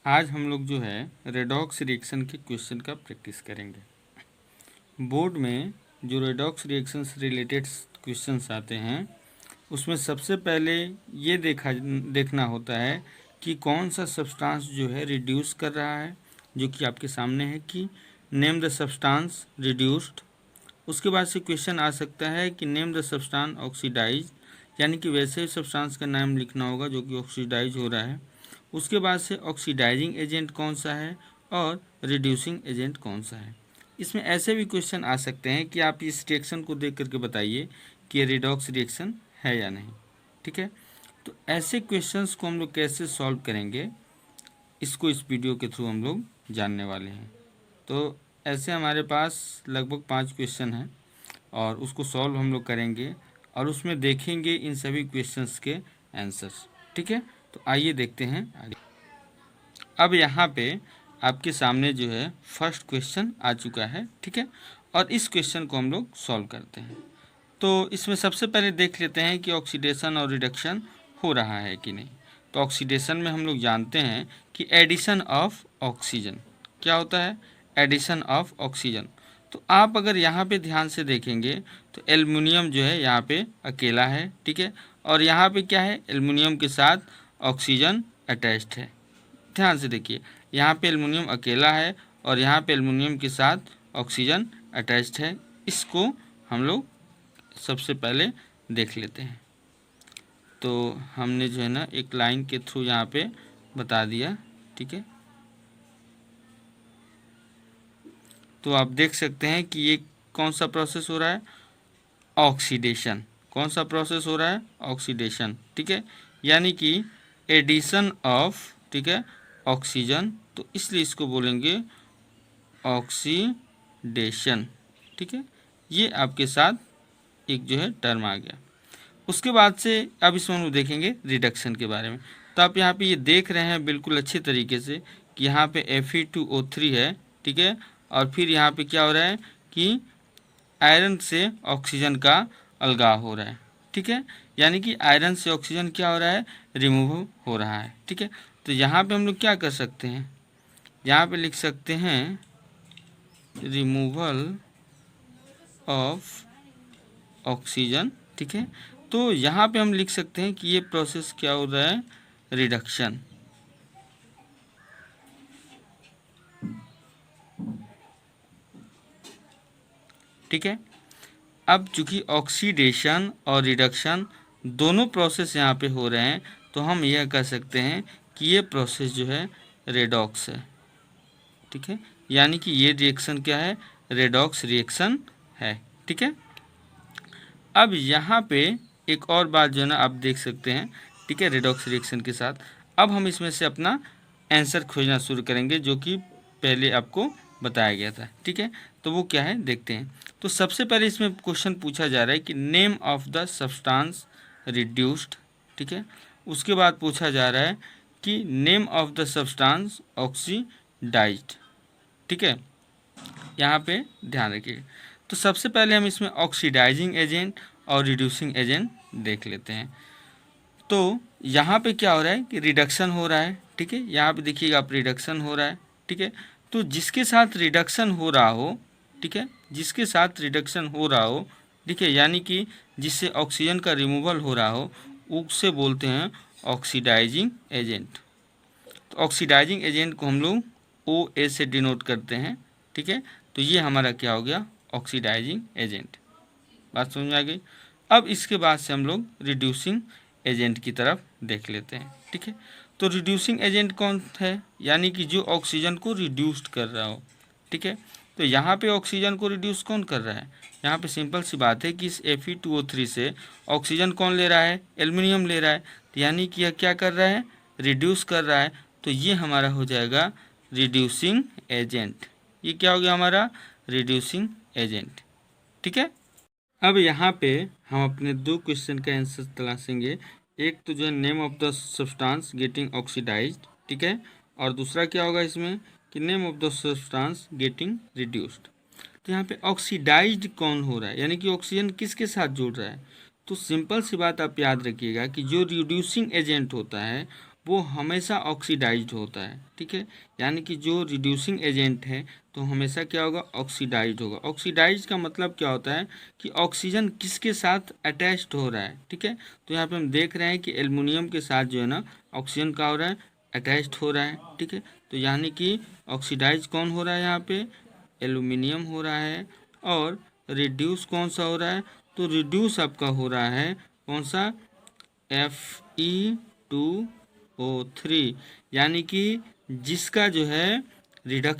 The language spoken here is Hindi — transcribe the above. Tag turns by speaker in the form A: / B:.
A: आज हम लोग जो है रेडॉक्स रिएक्शन के क्वेश्चन का प्रैक्टिस करेंगे। बोर्ड में जो रेडॉक्स रिएक्शन से रिलेटेड क्वेश्चंस आते हैं उसमें सबसे पहले ये देखना होता है कि कौन सा सब्सटेंस जो है रिड्यूस कर रहा है, जो कि आपके सामने है कि नेम द सब्सटेंस रिड्यूस्ड। उसके बाद से क्वेश्चन आ सकता है कि नेम द सब्सटेंस ऑक्सीडाइज, यानी कि वैसे सब्सटेंस का नाम लिखना होगा जो कि ऑक्सीडाइज हो रहा है। उसके बाद से ऑक्सीडाइजिंग एजेंट कौन सा है और रिड्यूसिंग एजेंट कौन सा है। इसमें ऐसे भी क्वेश्चन आ सकते हैं कि आप इस रिएक्शन को देख करके बताइए कि ये रिडॉक्स रिएक्शन है या नहीं। ठीक है, तो ऐसे क्वेश्चंस को हम लोग कैसे सॉल्व करेंगे, इसको इस वीडियो के थ्रू हम लोग जानने वाले हैं। तो ऐसे हमारे पास लगभग 5 क्वेश्चन हैं और उसको सॉल्व हम लोग करेंगे और उसमें देखेंगे इन सभी क्वेश्चंस के आंसर्स। ठीक है, तो आइए देखते हैं आगे। अब यहाँ पे आपके सामने जो है फर्स्ट क्वेश्चन आ चुका है। ठीक है, और इस क्वेश्चन को हम लोग सॉल्व करते हैं। तो इसमें सबसे पहले देख लेते हैं कि ऑक्सीडेशन और रिडक्शन हो रहा है कि नहीं। तो ऑक्सीडेशन में हम लोग जानते हैं कि एडिशन ऑफ ऑक्सीजन क्या होता है, एडिशन ऑफ ऑक्सीजन। तो आप अगर यहाँ पे ध्यान से देखेंगे तो एल्युमिनियम जो है यहाँ पे अकेला है। ठीक है, और यहाँ पे क्या है, एल्युमिनियम के साथ ऑक्सीजन अटैच्ड है। ध्यान से देखिए, यहाँ पे एल्युमिनियम अकेला है और यहाँ पे एल्युमिनियम के साथ ऑक्सीजन अटैच्ड है। इसको हम लोग सबसे पहले देख लेते हैं। तो हमने जो है ना एक लाइन के थ्रू यहाँ पे बता दिया। ठीक है, तो आप देख सकते हैं कि ये कौन सा प्रोसेस हो रहा है, ऑक्सीडेशन। कौन सा प्रोसेस हो रहा है, ऑक्सीडेशन। ठीक है, यानी कि एडिशन ऑफ, ठीक है, ऑक्सीजन, तो इसलिए इसको बोलेंगे ऑक्सीडेशन। ठीक है, ये आपके साथ एक जो है टर्म आ गया। उसके बाद से अब इसमें हम लोग देखेंगे रिडक्शन के बारे में। तो आप यहाँ पे ये देख रहे हैं बिल्कुल अच्छे तरीके से कि यहाँ पे Fe2O3 है। ठीक है, और फिर यहाँ पे क्या हो रहा है कि आयरन से ऑक्सीजन का अलगाव हो रहा है। ठीक है, यानी कि आयरन से ऑक्सीजन क्या हो रहा है, रिमूव हो रहा है। ठीक है, तो यहाँ पे हम लोग क्या कर सकते हैं, यहाँ पे लिख सकते हैं रिमूवल ऑफ ऑक्सीजन। ठीक है, तो यहाँ पे हम लिख सकते हैं कि ये प्रोसेस क्या हो रहा है, रिडक्शन। ठीक है, अब चूंकि ऑक्सीडेशन और रिडक्शन दोनों प्रोसेस यहाँ पे हो रहे हैं तो हम यह कह सकते हैं कि ये प्रोसेस जो है रेडॉक्स है। ठीक है, यानी कि ये रिएक्शन क्या है, रेडॉक्स रिएक्शन है। ठीक है, अब यहाँ पे एक और बात जो है ना आप देख सकते हैं। ठीक है, रेडॉक्स रिएक्शन के साथ अब हम इसमें से अपना आंसर खोजना शुरू करेंगे जो कि पहले आपको बताया गया था। ठीक है, तो वो क्या है देखते हैं। तो सबसे पहले इसमें क्वेश्चन पूछा जा रहा है कि name of the substance reduced. ठीक है, उसके बाद पूछा जा रहा है कि name of the substance oxidised. ठीक है, यहाँ पे ध्यान रखिए। तो सबसे पहले हम इसमें ऑक्सीडाइजिंग एजेंट और रिड्यूसिंग एजेंट देख लेते हैं। तो यहाँ पे क्या हो रहा है कि रिडक्शन हो रहा है। ठीक है, यहाँ पे देखिएगा आप रिडक्शन हो रहा है। ठीक है, तो जिसके साथ रिडक्शन हो रहा हो, ठीक है, जिसके साथ रिडक्शन हो रहा हो, ठीक है, यानी कि जिससे ऑक्सीजन का रिमूवल हो रहा हो, उससे बोलते हैं ऑक्सीडाइजिंग एजेंट। तो ऑक्सीडाइजिंग एजेंट को हम लोग OA से डिनोट करते हैं। ठीक है, तो ये हमारा क्या हो गया, ऑक्सीडाइजिंग एजेंट। बात समझ में आ गई। अब इसके बाद से हम लोग रिड्यूसिंग एजेंट की तरफ देख लेते हैं। ठीक है, तो रिड्यूसिंग एजेंट कौन है, यानी कि जो ऑक्सीजन को रिड्यूस्ड कर रहा हो। ठीक है, तो यहाँ पे ऑक्सीजन को रिड्यूस कौन कर रहा है, यहाँ पे सिंपल सी बात है कि इस Fe2O3 से ऑक्सीजन कौन ले रहा है, एल्युमिनियम ले रहा है। तो यानी कि यह क्या कर रहा है, रिड्यूस कर रहा है। तो ये हमारा हो जाएगा रिड्यूसिंग एजेंट। ये क्या हो गया हमारा, रिड्यूसिंग एजेंट। ठीक है, अब यहाँ पे हम अपने दो क्वेश्चन का आंसर तलाशेंगे। एक तो जो है name of the substance getting oxidised. ठीक है, और दूसरा क्या होगा इसमें कि name of the substance getting reduced. तो यहाँ पे ऑक्सीडाइज्ड कौन हो रहा है, यानी कि ऑक्सीजन किसके साथ जुड़ रहा है। तो सिंपल सी बात आप याद रखिएगा कि जो रिड्यूसिंग एजेंट होता है वो हमेशा ऑक्सीडाइज्ड होता है। ठीक है, यानी कि जो रिड्यूसिंग एजेंट है तो हमेशा क्या होगा, ऑक्सीडाइज्ड होगा। ऑक्सीडाइज्ड का मतलब क्या होता है कि ऑक्सीजन किसके साथ अटैच्ड हो रहा है। ठीक है, तो यहाँ पे हम देख रहे हैं कि एल्युमिनियम के साथ जो है ना ऑक्सीजन का हो रहा है, अटैच्ड हो रहा है। ठीक है, तो यानी कि ऑक्सीडाइज कौन हो रहा है यहाँ पे, एल्युमिनियम हो रहा है। और रिड्यूस कौन सा हो रहा है, तो रिड्यूस आपका हो रहा है कौन सा, Fe2O3, यानी कि जिसका जो है रिडक्शन